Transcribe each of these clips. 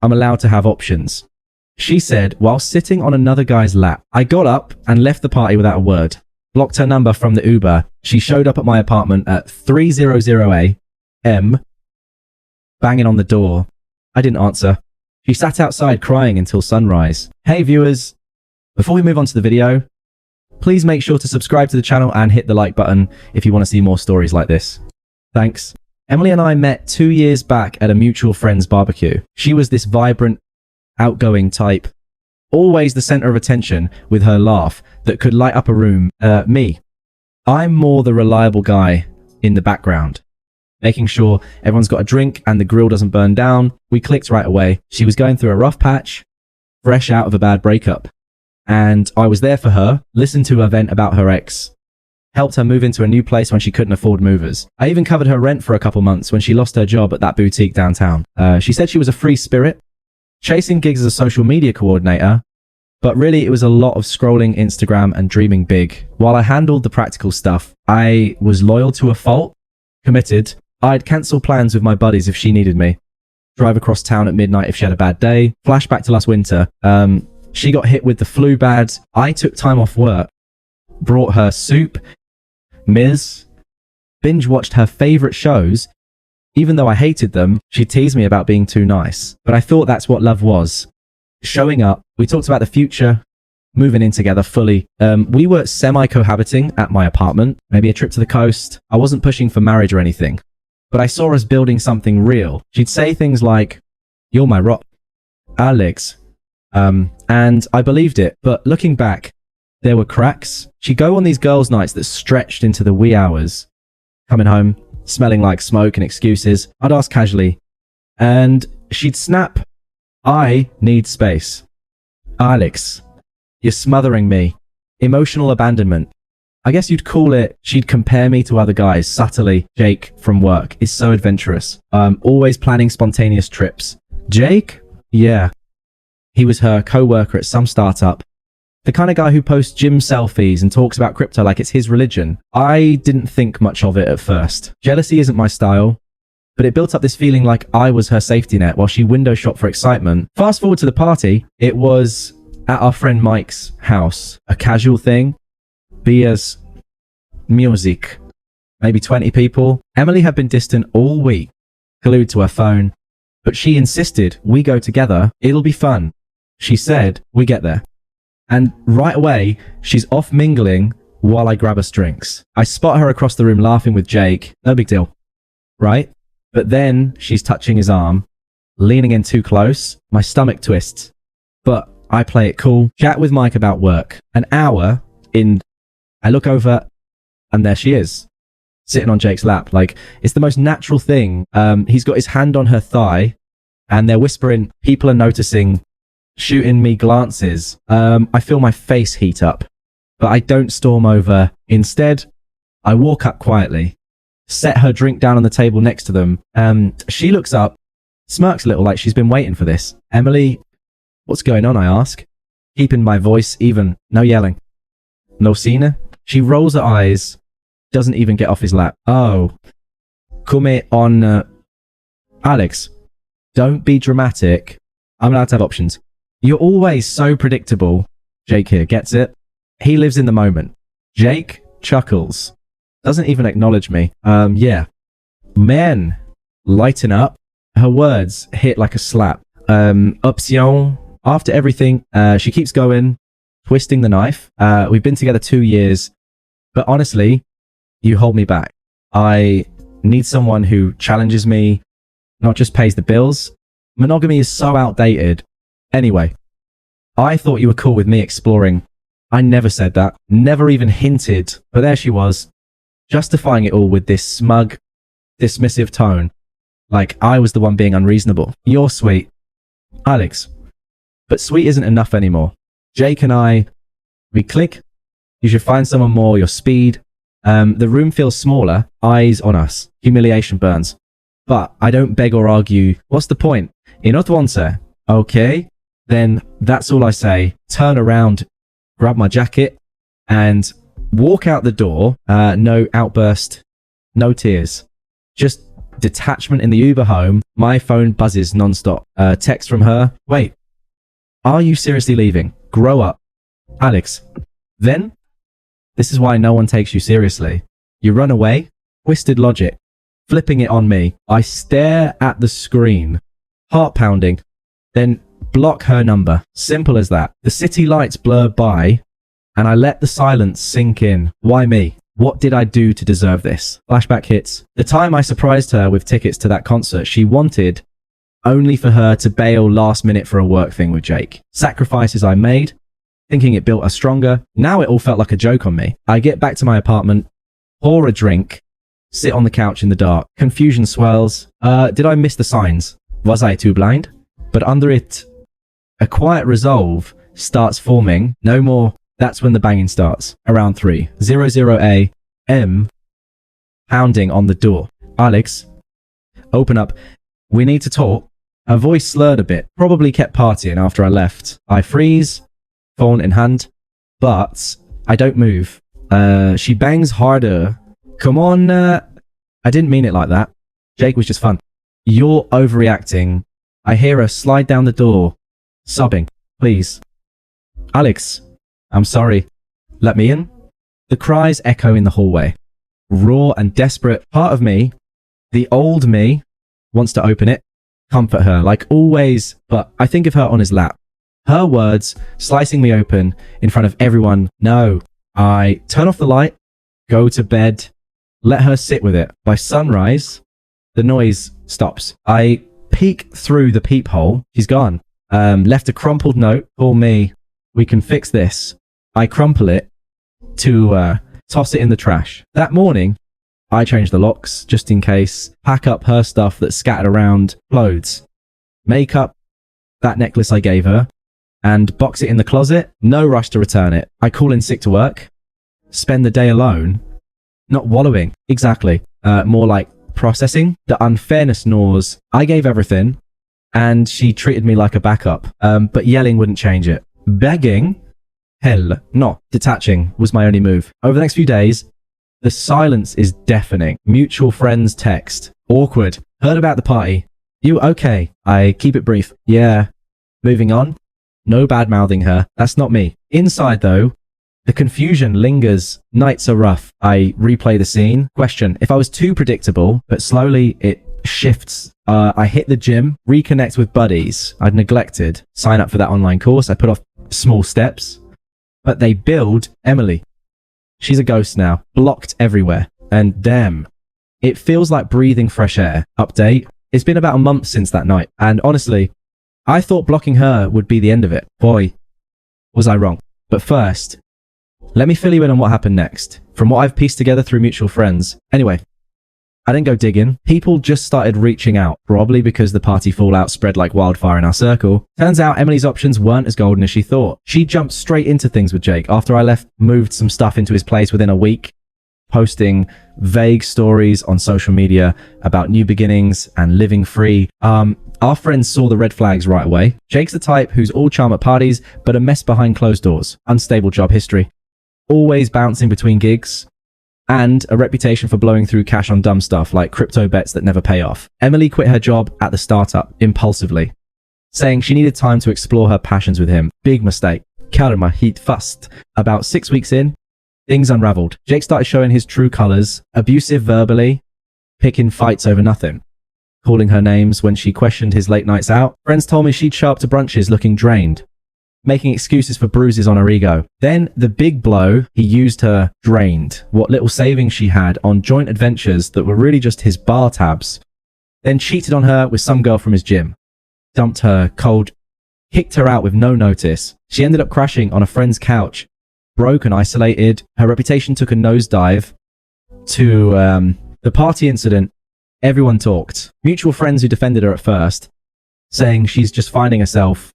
I'm allowed to have options. She said, while sitting on another guy's lap, I got up and left the party without a word. Blocked her number from the Uber. She showed up at my apartment at 3:00 a.m. banging on the door. I didn't answer. She sat outside crying until sunrise. Hey viewers, before we move on to the video, please make sure to subscribe to the channel and hit the like button if you want to see more stories like this. Thanks. Emily and I met 2 years back at a mutual friend's barbecue. She was this vibrant, outgoing type, always the center of attention with her laugh that could light up a room. Me. I'm more the reliable guy in the background, making sure everyone's got a drink and the grill doesn't burn down. We clicked right away. She was going through a rough patch, fresh out of a bad breakup. And I was there for her, listened to her vent about her ex, helped her move into a new place when she couldn't afford movers. I even covered her rent for a couple months when she lost her job at that boutique downtown. She said she was a free spirit, chasing gigs as a social media coordinator, but really it was a lot of scrolling Instagram and dreaming big. While I handled the practical stuff, I was loyal to a fault, committed. I'd cancel plans with my buddies if she needed me, drive across town at midnight if she had a bad day. Flashback to last winter. She got hit with the flu bad. I took time off work, brought her soup, Ms. Binge watched her favorite shows. Even though I hated them, she teased me about being too nice. But I thought that's what love was. Showing up. We talked about the future, moving in together fully. We were semi-cohabiting at my apartment, maybe a trip to the coast. I wasn't pushing for marriage or anything, but I saw us building something real. She'd say things like, "You're my rock, Alex." And I believed it, but looking back, there were cracks. She'd go on these girls' nights that stretched into the wee hours, coming home, smelling like smoke and excuses. I'd ask casually, and she'd snap, "I need space. Alex, you're smothering me." Emotional abandonment. I guess you'd call it. She'd compare me to other guys subtly. Jake from work is so adventurous. Always planning spontaneous trips. Jake? Yeah. He was her co-worker at some startup. The kind of guy who posts gym selfies and talks about crypto like it's his religion. I didn't think much of it at first. Jealousy isn't my style, but it built up this feeling like I was her safety net while she window shopped for excitement. Fast forward to the party. It was at our friend Mike's house. A casual thing. Beers, music, maybe 20 people. Emily had been distant all week, glued to her phone, but she insisted we go together. It'll be fun. She said we get there. And right away, she's off mingling while I grab us drinks. I spot her across the room laughing with Jake. No big deal, right? But then she's touching his arm, leaning in too close. My stomach twists, but I play it cool. Chat with Mike about work. An hour in, I look over and there she is, sitting on Jake's lap. Like, it's the most natural thing. He's got his hand on her thigh and they're whispering, people are noticing, shooting me glances. I feel my face heat up, but I don't storm over. Instead, I walk up quietly, set her drink down on the table next to them. She looks up, smirks a little like she's been waiting for this. Emily, what's going on? I ask, keeping my voice even. No yelling. No scene. She rolls her eyes, doesn't even get off his lap. Oh, come on, Alex, don't be dramatic. I'm allowed to have options. You're always so predictable. Jake here gets it. He lives in the moment. Jake chuckles. Doesn't even acknowledge me. Yeah. Men, lighten up. Her words hit like a slap. Option. After everything, she keeps going, twisting the knife. We've been together 2 years, but honestly, you hold me back. I need someone who challenges me, not just pays the bills. Monogamy is so outdated. Anyway, I thought you were cool with me exploring. I never said that, never even hinted, but there she was, justifying it all with this smug, dismissive tone, like I was the one being unreasonable. You're sweet, Alex, but sweet isn't enough anymore. Jake and I, we click. You should find someone more your speed. The room feels smaller, eyes on us, humiliation burns. But I don't beg or argue. What's the point? Inot once, okay? Then that's all I say. Turn around, grab my jacket, and walk out the door. No outburst, no tears. Just Detachment in the Uber home. My phone buzzes nonstop. Text from her. Wait, are you seriously leaving? Grow up. Alex. Then? This is why no one takes you seriously. You run away? Twisted logic. Flipping it on me. I stare at the screen. Heart pounding. Then block her number. Simple as that. The city lights blur by, and I let the silence sink in. Why me? What did I do to deserve this? Flashback hits. The time I surprised her with tickets to that concert she wanted, only for her to bail last minute for a work thing with Jake. Sacrifices I made, thinking it built us stronger. Now it all felt like a joke on me. I get back to my apartment, pour a drink, sit on the couch in the dark. Confusion swells. Did I miss the signs? Was I too blind? But under it, a quiet resolve starts forming. No more. That's when the banging starts. Around 3:00 a.m. Pounding on the door. Alex, open up. We need to talk. Her voice slurred a bit. Probably kept partying after I left. I freeze, phone in hand, but I don't move. She bangs harder. Come on, I didn't mean it like that. Jake was just fun. You're overreacting. I hear her slide down the door, sobbing. Please. Alex, I'm sorry. Let me in? The cries echo in the hallway. Raw and desperate. Part of me, the old me, wants to open it, comfort her, like always, but I think of her on his lap. Her words slicing me open in front of everyone. No. I turn off the light, go to bed, let her sit with it. By sunrise, the noise stops. I peek through the peephole. She's gone. Left a crumpled note. Call me. We can fix this. I crumple it to toss it in the trash. That morning, I change the locks just in case. Pack up her stuff that's scattered around. Clothes. Makeup. That necklace I gave her. And box it in the closet. No rush to return it. I call in sick to work. Spend the day alone. Not wallowing. Exactly. More like processing. The unfairness gnaws. I gave everything, and she treated me like a backup. But yelling wouldn't change it. Begging? Hell no. Detaching was my only move. Over the next few days, the silence is deafening. Mutual friends text. Awkward. Heard about the party. You okay? I keep it brief. Yeah. Moving on. No bad-mouthing her. That's not me. Inside, though, the confusion lingers. Nights are rough. I replay the scene. Question. If I was too predictable, but slowly it shifts. I hit the gym, reconnect with buddies I'd neglected, sign up for that online course. I put off small steps, but they build Emily. She's a ghost now, blocked everywhere. And damn, it feels like breathing fresh air. Update. It's been about a month since that night. And honestly, I thought blocking her would be the end of it. Boy, was I wrong. But first, let me fill you in on what happened next, from what I've pieced together through mutual friends. Anyway, I didn't go digging. People just started reaching out, probably because the party fallout spread like wildfire in our circle. Turns out Emily's options weren't as golden as she thought. She jumped straight into things with Jake after I left, moved some stuff into his place within a week, posting vague stories on social media about new beginnings and living free. Our friends saw the red flags right away. Jake's the type who's all charm at parties, but a mess behind closed doors. Unstable job history. Always bouncing between gigs. And a reputation for blowing through cash on dumb stuff like crypto bets that never pay off. Emily quit her job at the startup impulsively, saying she needed time to explore her passions with him. Big mistake. Karma hit fast. About 6 weeks in, things unraveled. Jake started showing his true colors, abusive verbally, picking fights over nothing, calling her names when she questioned his late nights out. Friends told me she'd show up to brunches looking drained, making excuses for bruises on her ego. Then the big blow, he used her, drained what little savings she had on joint adventures that were really just his bar tabs. Then cheated on her with some girl from his gym. Dumped her cold, kicked her out with no notice. She ended up crashing on a friend's couch. Broke and isolated. Her reputation took a nosedive. To the party incident, everyone talked. Mutual friends who defended her at first, saying she's just finding herself,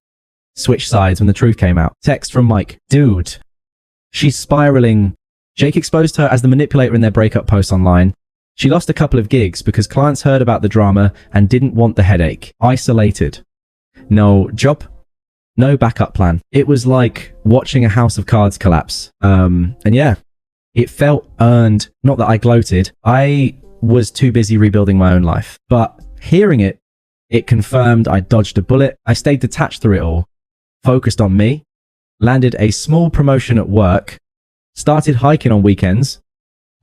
switched sides when the truth came out. Text from Mike. Dude, she's spiraling. Jake exposed her as the manipulator in their breakup posts online. She lost a couple of gigs because clients heard about the drama and didn't want the headache. Isolated. No job. No backup plan. It was like watching a house of cards collapse. And yeah, it felt earned. Not that I gloated. I was too busy rebuilding my own life. But hearing it, it confirmed I dodged a bullet. I stayed detached through it all, focused on me, landed a small promotion at work, started hiking on weekends,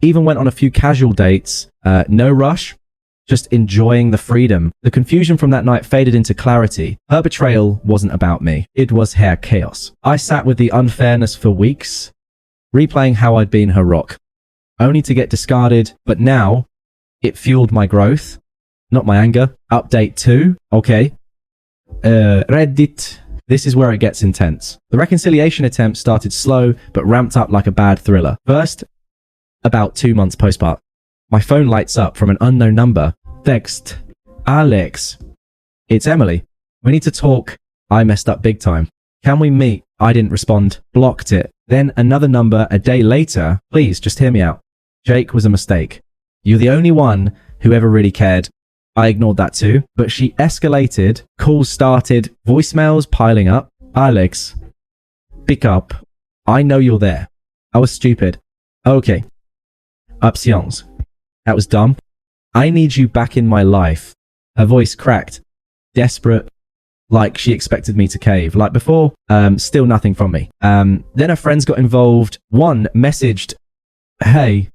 even went on a few casual dates, no rush, just enjoying the freedom. The confusion from that night faded into clarity. Her betrayal wasn't about me. It was her chaos. I sat with the unfairness for weeks, replaying how I'd been her rock, only to get discarded. But now, it fueled my growth, not my anger. Update 2. Okay. Reddit. This is where it gets intense. The reconciliation attempt started slow, but ramped up like a bad thriller. First, about 2 months postpart, my phone lights up from an unknown number. Text. Alex. It's Emily. We need to talk. I messed up big time. Can we meet? I didn't respond. Blocked it. Then another number a day later. Please, just hear me out. Jake was a mistake. You're the only one who ever really cared. I ignored that too, but she escalated. Calls started. Voicemails piling up. Alex. Pick up. I know you're there. I was stupid. Okay. Options. That was dumb. I need you back in my life. Her voice cracked. Desperate. Like she expected me to cave. Like before, still nothing from me. Then her friends got involved. One messaged, hey,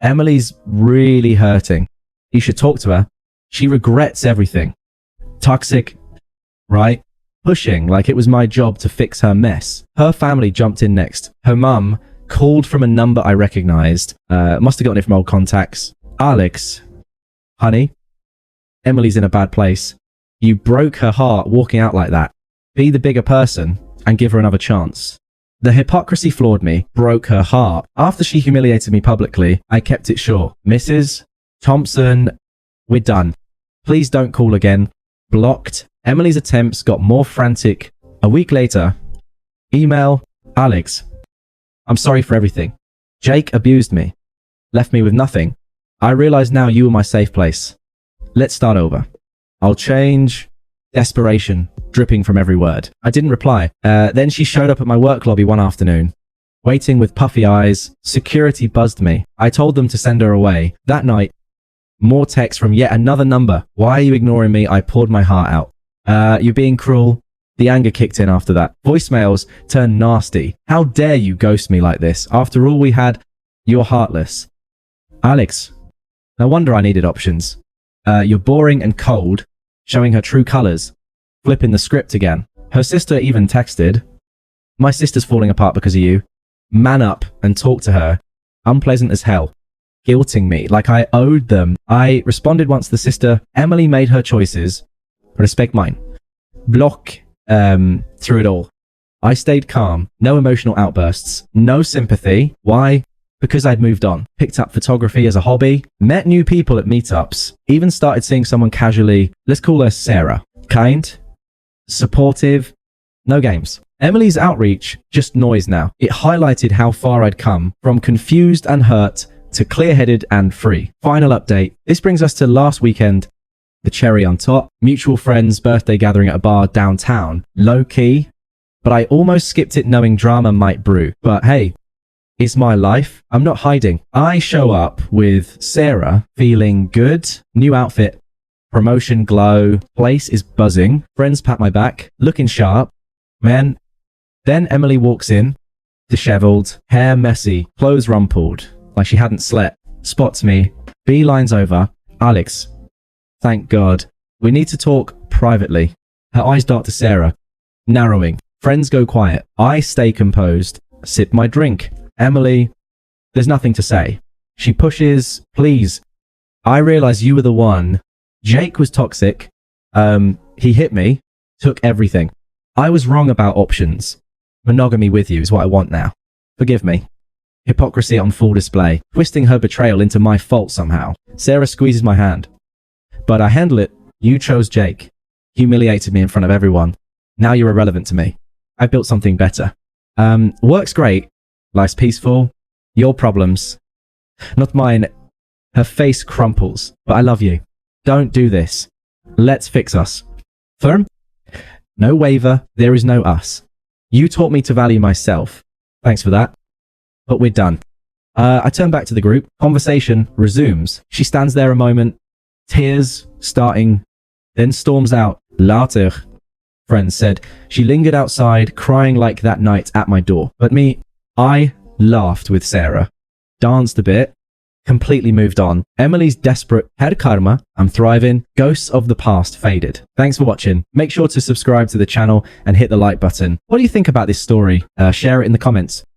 Emily's really hurting. You should talk to her. She regrets everything. Toxic, right? Pushing like it was my job to fix her mess. Her family jumped in next. Her mum called from a number I recognized. Must have gotten it from old contacts. Alex, honey, Emily's in a bad place. You broke her heart walking out like that. Be the bigger person and give her another chance. The hypocrisy floored me, broke her heart. After she humiliated me publicly, I kept it short. Mrs. Thompson, we're done. Please don't call again. Blocked. Emily's attempts got more frantic. A week later, email, Alex, I'm sorry for everything. Jake abused me, left me with nothing. I realize now you were my safe place. Let's start over. I'll change. Desperation, dripping from every word. I didn't reply. Then she showed up at my work lobby one afternoon, waiting with puffy eyes. Security buzzed me. I told them to send her away. That night, more texts from yet another number. Why are you ignoring me? I poured my heart out. You're being cruel. The anger kicked in after that. Voicemails turned nasty. How dare you ghost me like this? After all we had, you're heartless. Alex, no wonder I needed options. You're boring and cold, showing her true colors, flipping the script again. Her sister even texted, my sister's falling apart because of you. Man up and talk to her. Unpleasant as hell. Guilting me like I owed them. I responded once the sister, Emily made her choices. Respect mine. Block through it all. I stayed calm. No emotional outbursts. No sympathy. Why? Because I'd moved on. Picked up photography as a hobby. Met new people at meetups. Even started seeing someone casually. Let's call her Sarah. Kind. Supportive. No games. Emily's outreach, just noise now. It highlighted how far I'd come. From confused and hurt to clear-headed and free. Final update. This brings us to last weekend. The cherry on top. Mutual friends' birthday gathering at a bar downtown. Low-key. But I almost skipped it knowing drama might brew. But hey, it's my life. I'm not hiding. I show up with Sarah feeling good. New outfit. Promotion glow. Place is buzzing. Friends pat my back. Looking sharp. Man. Then Emily walks in. Disheveled. Hair messy. Clothes rumpled. Like she hadn't slept. Spots me. Beelines over. Alex. Thank God. We need to talk privately. Her eyes dart to Sarah. Narrowing. Friends go quiet. I stay composed. Sip my drink. Emily. There's nothing to say. She pushes. Please. I realize you were the one. Jake was toxic. He hit me. Took everything. I was wrong about options. Monogamy with you is what I want now. Forgive me. Hypocrisy on full display. Twisting her betrayal into my fault somehow. Sarah squeezes my hand. But I handle it. You chose Jake. Humiliated me in front of everyone. Now you're irrelevant to me. I built something better. Work's great. Life's peaceful. Your problems. Not mine. Her face crumples. But I love you. Don't do this. Let's fix us. Firm? No waver. There is no us. You taught me to value myself. Thanks for that. But we're done. I turn back to the group. Conversation resumes. She stands there a moment, tears starting, then storms out. Later, friends said. She lingered outside, crying like that night at my door. But me, I laughed with Sarah, danced a bit, completely moved on. Emily's desperate head karma, I'm thriving, ghosts of the past faded. Thanks for watching. Make sure to subscribe to the channel and hit the like button. What do you think about this story? Share it in the comments.